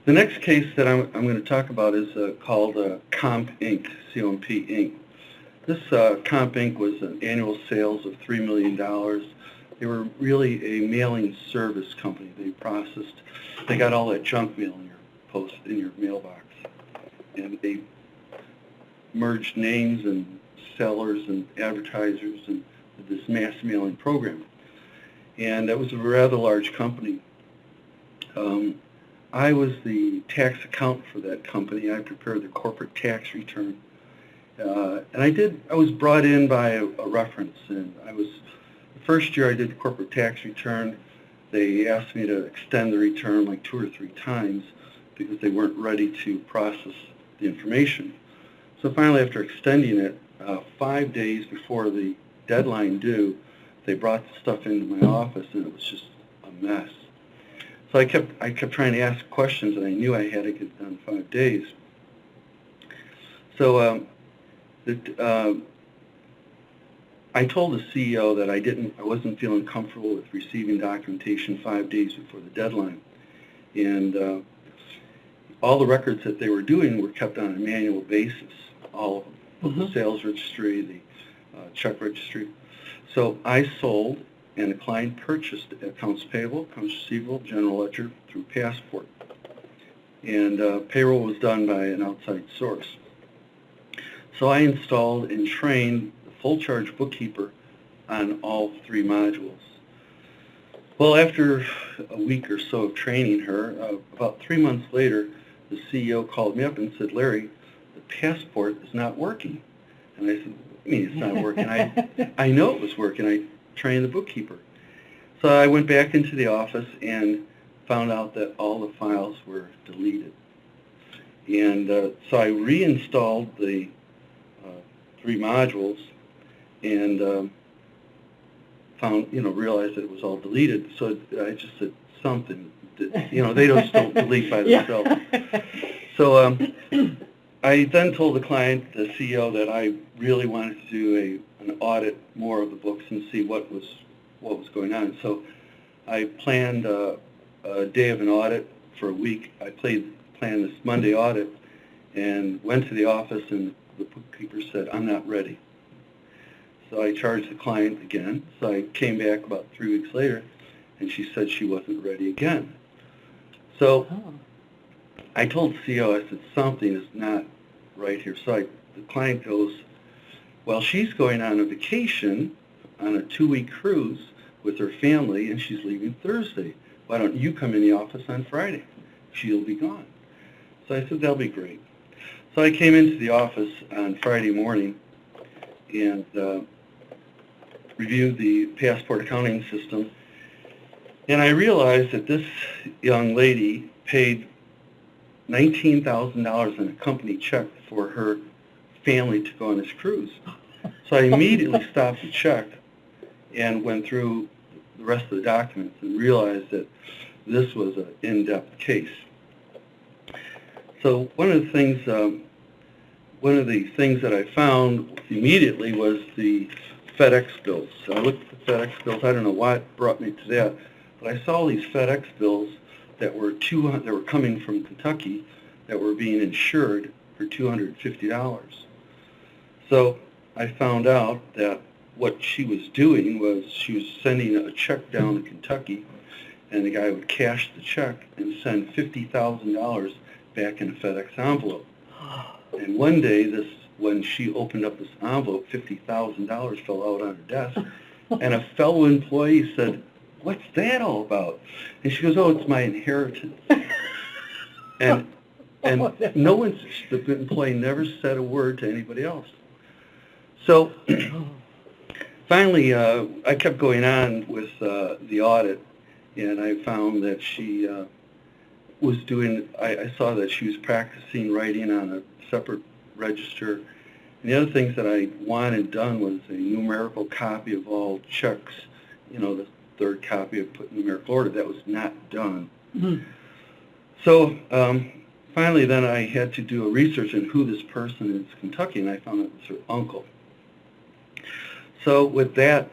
The next case that I'm going to talk about is called Comp Inc., C-O-M-P Inc. This Comp Inc. was an annual sales of $3 million. They were really a mailing service company. They got all that junk mail in your mailbox. And they merged names and sellers and advertisers and this mass mailing program. And that was a rather large company. I was the tax accountant for that company. I prepared the corporate tax return. And I was brought in by a reference. And the first year I did the corporate tax return, they asked me to extend the return like 2 or 3 times because they weren't ready to process the information. So finally, after extending it, 5 days before the deadline due, they brought the stuff into my office, and it was just a mess. So I kept trying to ask questions, and I knew I had to get it done in 5 days. So I told the CEO that I wasn't feeling comfortable with receiving documentation 5 days before the deadline, and all the records that they were doing were kept on a manual basis, all of them, both the sales registry, the check registry. So I sold, and the client purchased accounts payable, accounts receivable, general ledger through Passport. And payroll was done by an outside source. So I installed and trained the full charge bookkeeper on all 3 modules. Well, after a week or so of training her, about 3 months later, the CEO called me up and said, "Larry, the Passport is not working." And I said, "What do you mean it's not working? I know it was working. I trained the bookkeeper." So I went back into the office and found out that all the files were deleted. And so I reinstalled the 3 modules and realized that it was all deleted. So I just said something. They just don't delete by themselves. So I then told the client, the CEO, that I really wanted to do an audit more of the books and see what was going on. So I planned a day of an audit for a week. I planned this Monday audit and went to the office, and the bookkeeper said, "I'm not ready." So I charged the client again. So I came back about 3 weeks later, and she said she wasn't ready again. So I told the CEO, I said, something is not right here. So the client goes, "Well, she's going on a vacation on a 2-week cruise with her family, and she's leaving Thursday. Why don't you come in the office on Friday? She'll be gone." So I said, "That'll be great." So I came into the office on Friday morning and reviewed the Passport accounting system, and I realized that this young lady paid $19,000 in a company check for her family to go on this cruise. So I immediately stopped the check and went through the rest of the documents and realized that this was an in-depth case. So one of the things that I found immediately was the FedEx bills. So I looked at the FedEx bills. I don't know what brought me to that, but I saw these FedEx bills that were coming from Kentucky that were being insured for $250. So I found out that what she was doing was she was sending a check down to Kentucky, and the guy would cash the check and send $50,000 back in a FedEx envelope. And one day, when she opened up this envelope, $50,000 fell out on her desk, and a fellow employee said, "What's that all about?" And she goes, "Oh, it's my inheritance." And the employee never said a word to anybody else. So finally, I kept going on with the audit, and I found that she was doing, I saw that she was practicing writing on a separate register. And the other things that I wanted done was a numerical copy of all checks, the third copy of put in numerical order. That was not done. Mm-hmm. So finally then I had to do a research on who this person is in Kentucky, and I found it was her uncle. So with that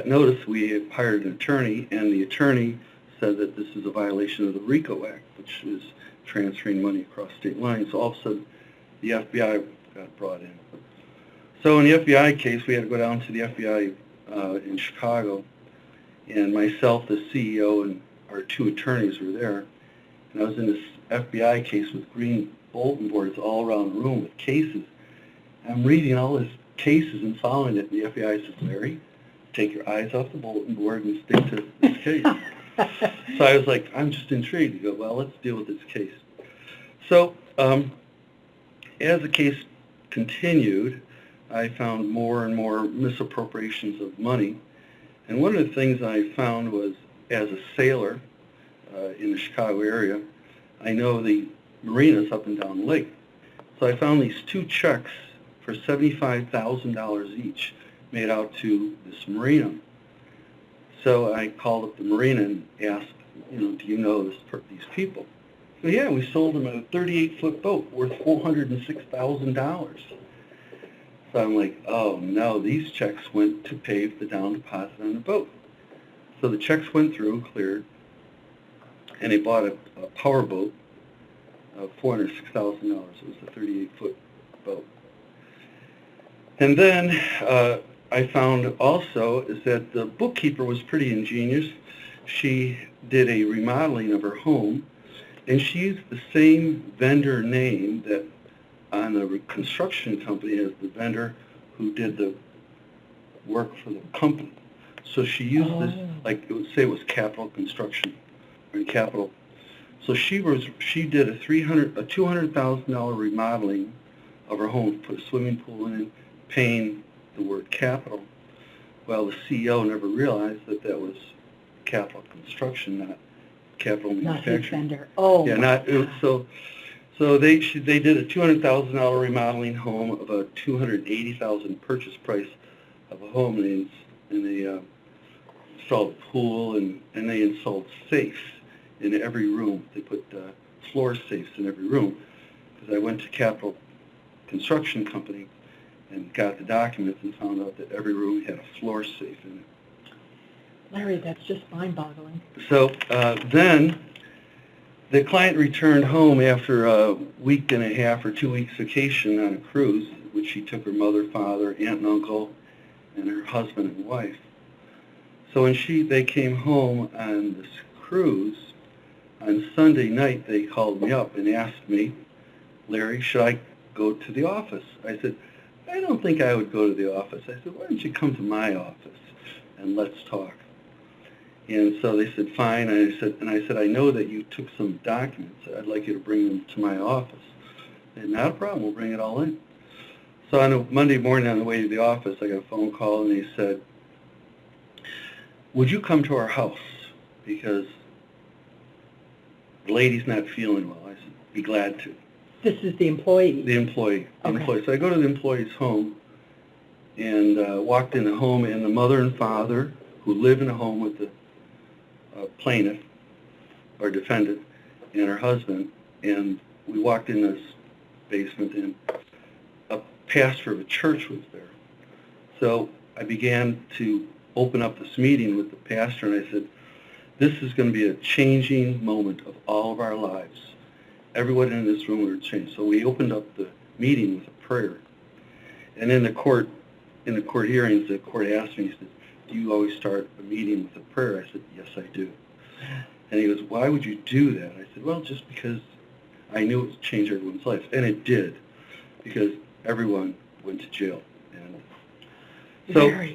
notice, we hired an attorney, and the attorney said that this is a violation of the RICO Act, the which is transferring money across state lines. So all of a sudden, the FBI got brought in. So in the FBI case, we had to go down to the FBI in Chicago, and myself, the CEO, and our two attorneys were there. And I was in this FBI case with green bulletin boards all around the room with cases. I'm reading all these cases and following it, and the FBI says, Larry, take your eyes off the bulletin board and stick to this case. So I was like, I'm just intrigued. You go, well, let's deal with this case. So as the case continued, I found more and more misappropriations of money. And one of the things I found was, as a sailor in the Chicago area, I know the marinas up and down the lake. So I found these two checks for $75,000 each made out to this marina. So I called up the marina and asked, do you know these people? So yeah, we sold them a 38-foot boat worth $406,000. So I'm like, oh no, these checks went to pay the down deposit on the boat. So the checks went through, cleared, and they bought a power boat of $406,000. It was a 38-foot boat. And then I found also is that the bookkeeper was pretty ingenious. She did a remodeling of her home, and she used the same vendor name that on the construction company as the vendor who did the work for the company. So she used this, like it would say it was Capital Construction, or Capital. So she did a $200,000 remodeling of her home, put a swimming pool in, paying the word Capital. Well, the CEO never realized that that was Capital Construction, not Capital Manufacturing. Not his vendor. Oh. Yeah, not it was, so they did a $200,000 remodeling home of a $280,000 purchase price of a home, and they installed a pool, and they installed safes in every room. They put floor safes in every room, because I went to Capital Construction Company and got the documents and found out that every room had a floor safe in it. Larry, that's just mind-boggling. So then the client returned home after a week and a half or 2 weeks vacation on a cruise, which she took her mother, father, aunt and uncle, and her husband and wife. So when they came home on this cruise, on Sunday night they called me up and asked me, Larry, should I go to the office? I said, I don't think I would go to the office. I said, why don't you come to my office and let's talk? And so they said, fine. And I said, I know that you took some documents. I'd like you to bring them to my office. They said, not a problem. We'll bring it all in. So on a Monday morning on the way to the office, I got a phone call, and they said, would you come to our house? Because the lady's not feeling well. I said, be glad to. This is the employee? The employee. Okay. So I go to the employee's home and walked in the home, and the mother and father, who live in a home with the plaintiff or defendant and her husband, and we walked in this basement, and a pastor of a church was there. So I began to open up this meeting with the pastor, and I said, this is going to be a changing moment of all of our lives. Everyone in this room will change. So we opened up the meeting with a prayer. And in the court hearings, the court asked me, he said, do you always start a meeting with a prayer? I said, yes, I do. And he goes, why would you do that? I said, well, just because I knew it would change everyone's life. And it did, because everyone went to jail. And so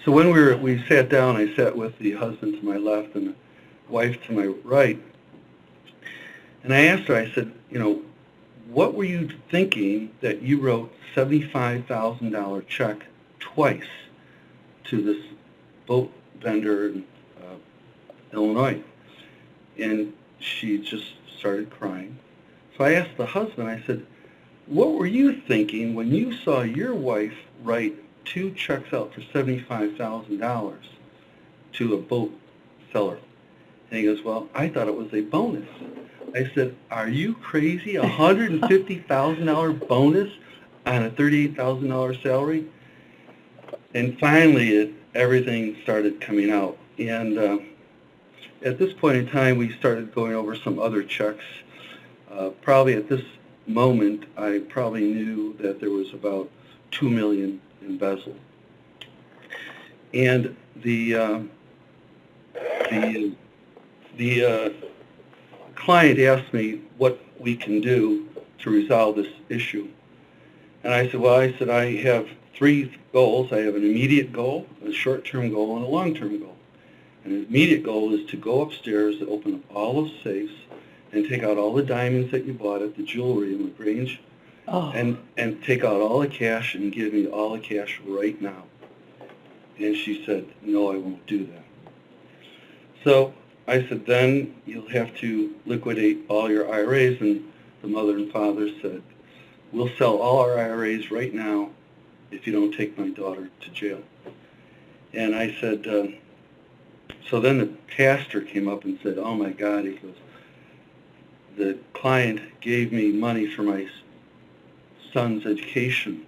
so when we sat down, I sat with the husband to my left and the wife to my right, and I asked her, I said, what were you thinking that you wrote $75,000 check twice to this boat vendor in Illinois? And she just started crying. So I asked the husband, I said, what were you thinking when you saw your wife write 2 checks out for $75,000 to a boat seller? And he goes, well, I thought it was a bonus. I said, are you crazy? A $150,000 bonus on a $38,000 salary? And finally, everything started coming out. And at this point in time, we started going over some other checks. Probably at this moment, I probably knew that there was about $2 million embezzled. And the client asked me what we can do to resolve this issue. And I said, I have 3 goals. I have an immediate goal, a short-term goal, and a long-term goal. And the immediate goal is to go upstairs and open up all the safes and take out all the diamonds that you bought at the jewelry in LaGrange, and take out all the cash and give me all the cash right now. And she said, no, I won't do that. So I said, then you'll have to liquidate all your IRAs. And the mother and father said, we'll sell all our IRAs right now if you don't take my daughter to jail. And I said, so then the pastor came up and said, oh my God, he goes, the client gave me money for my son's education.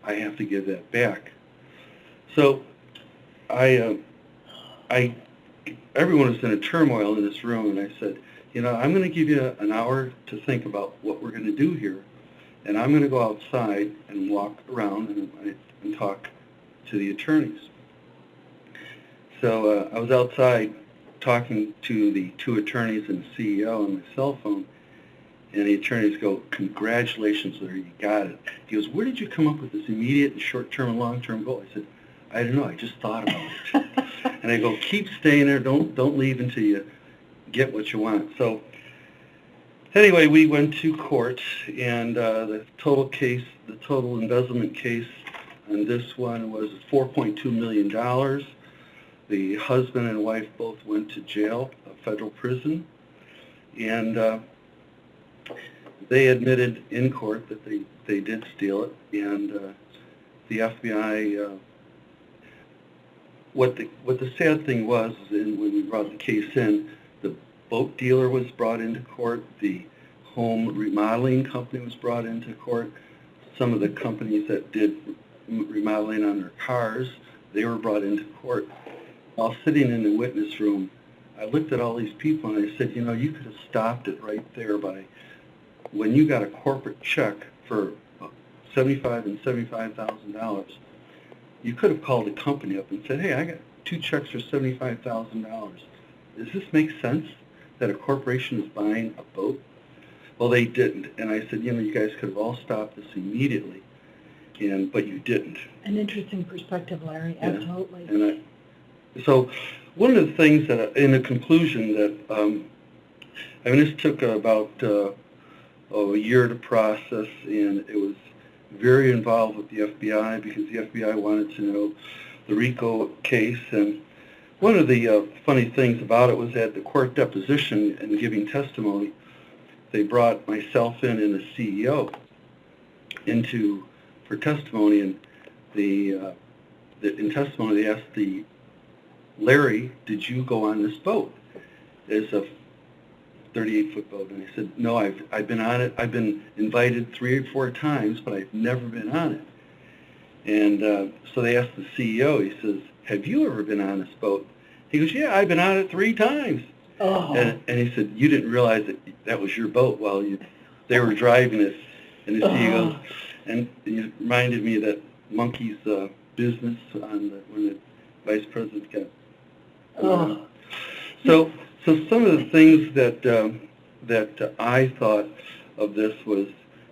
I have to give that back. So everyone was in a turmoil in this room, and I said, I'm going to give you an hour to think about what we're going to do here, and I'm going to go outside and walk around and talk to the attorneys. So I was outside talking to the 2 attorneys and the CEO on my cell phone, and the attorneys go, congratulations, Larry, you got it. He goes, where did you come up with this immediate and short-term and long-term goal? I said, I don't know, I just thought about it. And I go, keep staying there, don't leave until you get what you want. So anyway, we went to court, and the total embezzlement case on this one was $4.2 million. The husband and wife both went to jail, a federal prison, and they admitted in court that they did steal it, and the FBI, what the sad thing was, is when we brought the case in, the boat dealer was brought into court, the home remodeling company was brought into court, some of the companies that did remodeling on their cars, they were brought into court. While sitting in the witness room, I looked at all these people and I said, you could have stopped it right there by when you got a corporate check for $75,000 and $75,000. You could have called the company up and said, hey, I got 2 checks for $75,000. Does this make sense that a corporation is buying a boat? Well, they didn't. And I said, you guys could have all stopped this immediately, but you didn't. An interesting perspective, Larry, Yeah. absolutely. And so one of the things that, in the conclusion that, this took about a year to process, and it was very involved with the FBI because the FBI wanted to know the RICO case. And one of the funny things about it was at the court deposition and giving testimony, they brought myself in and the CEO for testimony, and in testimony they asked Larry, did you go on this boat? It's a 38-foot boat. And I said, no, I've been on it. I've been invited 3 or 4 times, but I've never been on it. And so they asked the CEO, he says, have you ever been on this boat? He goes, yeah, I've been on it 3 times. Oh. And he said, you didn't realize that was your boat while they were driving it. And the CEO goes, and he reminded me of that monkey's business when the vice president got. So some of the things that I thought of this was,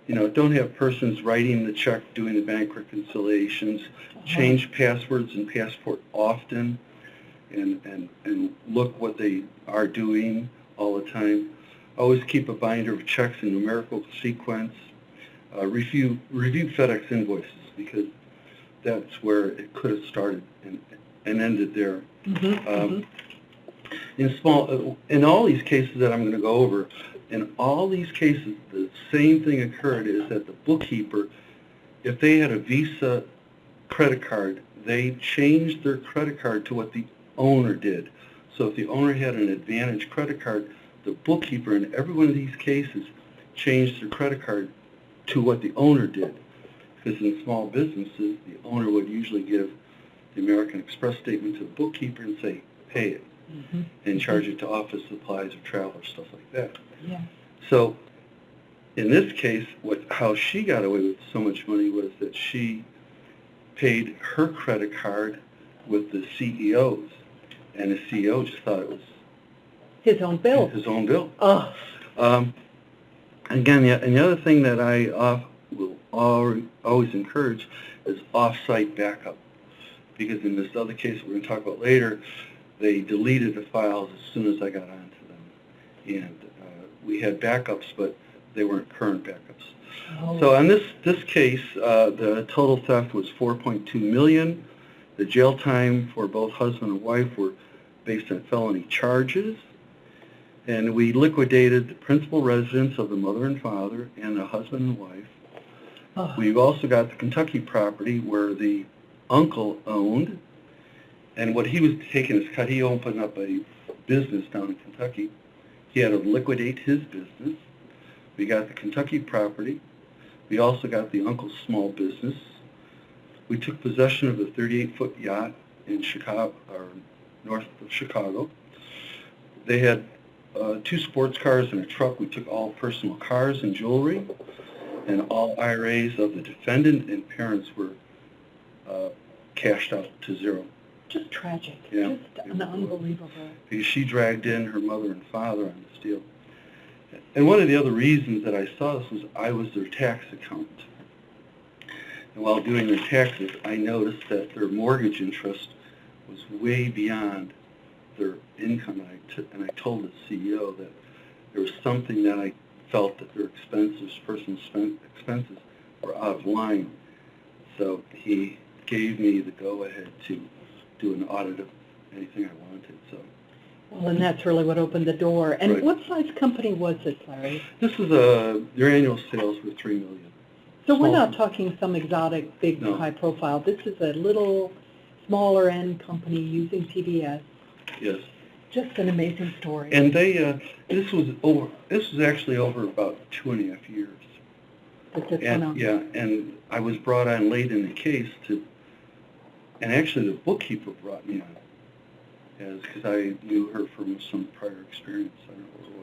don't have persons writing the check, doing the bank reconciliations, change passwords and passport often, and look what they are doing all the time. Always keep a binder of checks in numerical sequence. Review FedEx invoices, because that's where it could have started and ended there. In all these cases that I'm going to go over, in all these cases, the same thing occurred, is that the bookkeeper, if they had a Visa credit card, they changed their credit card to what the owner did. So if the owner had an Advantage credit card, the bookkeeper in every one of these cases changed their credit card to what the owner did. Because in small businesses, the owner would usually give the American Express statement to the bookkeeper and say, pay it. Mhm. and charge it to office supplies or travel or stuff like that. Yeah. So in this case, how she got away with so much money was that she paid her credit card with the CEO's, and the CEO just thought it was His own bill. his own bill. Oh, Again, and the other thing that I will always encourage is off-site backup, because in this other case we're going to talk about later, they deleted the files as soon as I got onto them, and we had backups, but they weren't current backups. oh. So in this case, the total theft was $4.2 million. The jail time for both husband and wife were based on felony charges. And we liquidated the principal residence of the mother and father and the husband and wife. Oh. We've also got the Kentucky property where the uncle owned. And what he was taking his cut, he opened up a business down in Kentucky. He had to liquidate his business. We got the Kentucky property. We also got the uncle's small business. We took possession of a 38-foot yacht in Chicago, or north of Chicago. They had 2 sports cars and a truck. We took all personal cars and jewelry, and all IRAs of the defendant and parents were cashed out to zero. Just tragic. Yeah. Just unbelievable. Because she dragged in her mother and father on this deal. And one of the other reasons that I saw this was I was their tax accountant. And while doing their taxes, I noticed that their mortgage interest was way beyond their income. And I told the CEO that there was something that I felt that their expenses, personal expenses, were out of line. So he gave me the go-ahead to do an audit of anything I wanted. So. Well, and that's really what opened the door. And Right. what size company was this, Larry? This is their annual sales were $3 million. So we're Small. not talking some exotic, big, No. high profile. This is a little smaller end company using PBS. Yes. Just an amazing story. And they, this was actually over about 2.5 years. That this went And, on. yeah, and I was brought on late in the case and actually the bookkeeper brought me on, because I knew her from some prior experience. I don't know what it